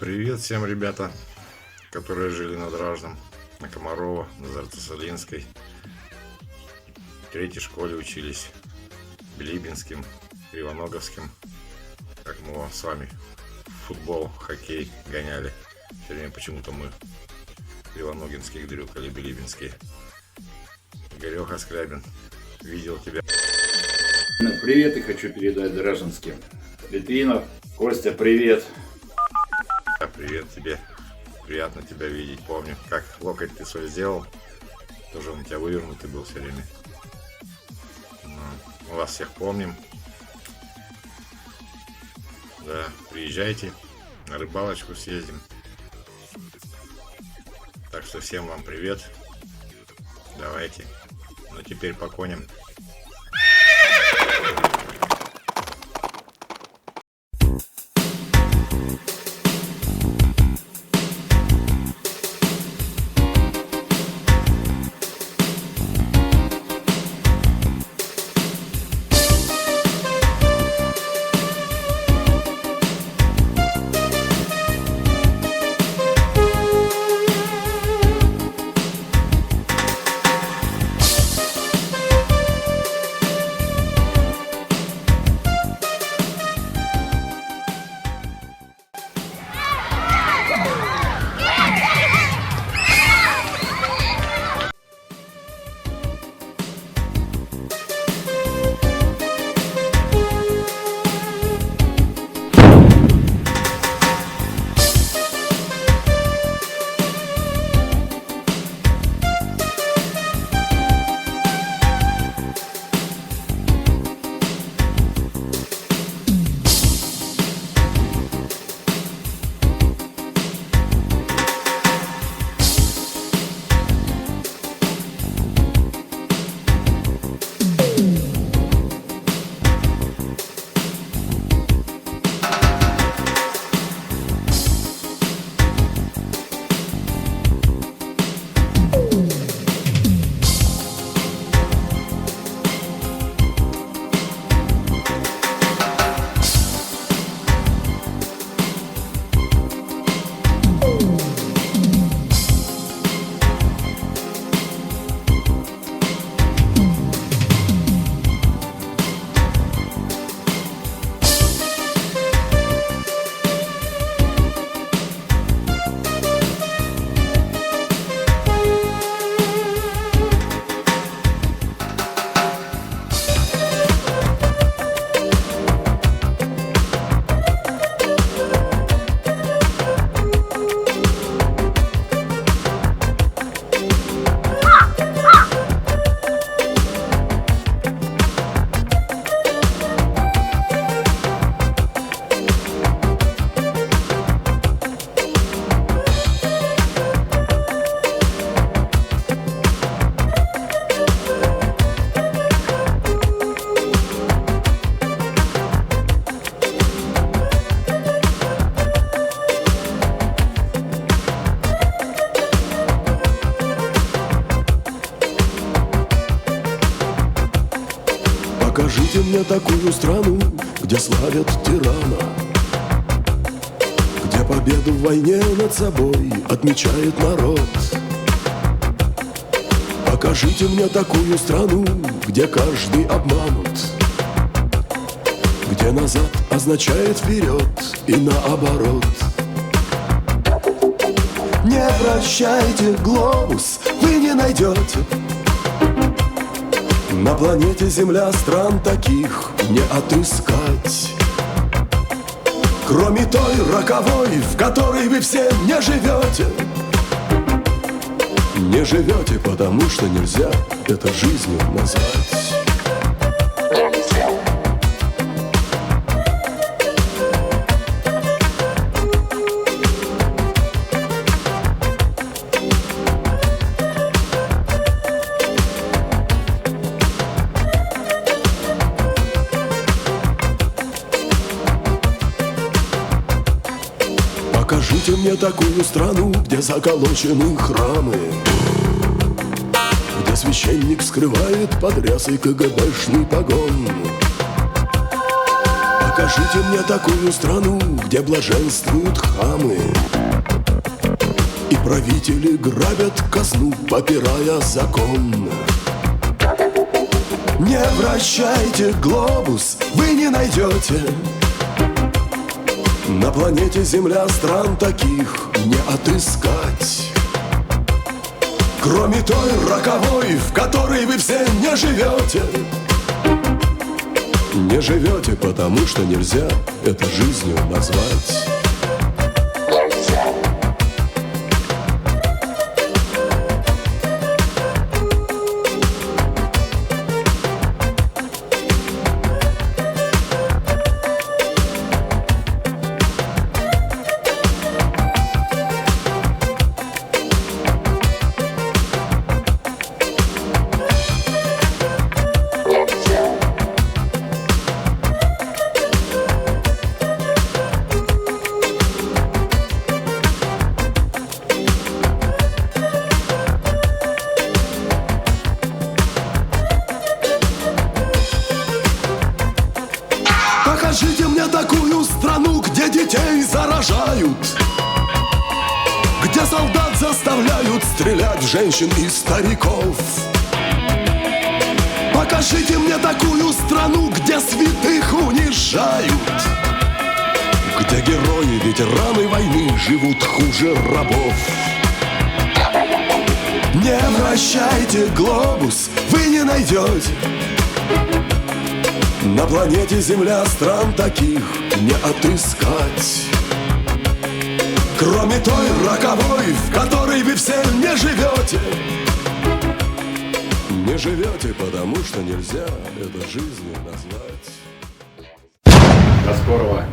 Привет всем, ребята, которые жили на Дражном, на Комарова, на Зартасалинской. В третьей школе учились, Билибинским, Кривоноговским. Как мы с вами в футбол, хоккей гоняли. Все время почему-то мы кривоногинских дрюкали, билибинские. Игореха Скрябин, видел тебя. Привет и хочу передать Дражинским. Литвинов, Костя, привет. Привет тебе. Приятно тебя видеть. Помню, как локоть ты свой сделал. Тоже он у тебя вывернутый был все время. Мы вас всех помним. Да, приезжайте, на рыбалочку съездим. Так что всем вам привет. Давайте. Ну теперь по коням. Покажите мне такую страну, где славят тирана, где победу в войне над собой отмечает народ. Покажите мне такую страну, где каждый обманут, где назад означает вперед и наоборот. Не прощайте, глобус вы не найдете. На планете Земля стран таких не отыскать, кроме той роковой, в которой вы все не живете. Не живете, потому что нельзя это жизнью назвать. Покажите мне такую страну, где заколочены храмы, где священник скрывает под рясой КГБшный погон. Покажите мне такую страну, где блаженствуют хамы, и правители грабят казну, попирая закон. Не вращайте глобус, вы не найдете на планете Земля стран таких не отыскать. Кроме той роковой, в которой вы все не живете. Не живете, потому что нельзя это жизнью назвать. Покажите мне такую страну, где детей заражают, где солдат заставляют стрелять в женщин и стариков. Покажите мне такую страну, где святых унижают, где герои, ветераны войны живут хуже рабов. Не вращайте глобус, вы не найдете на планете Земля стран таких не отыскать. Кроме той роковой, в которой вы все не живете. Не живете, потому что нельзя это жизнью назвать. До скорого.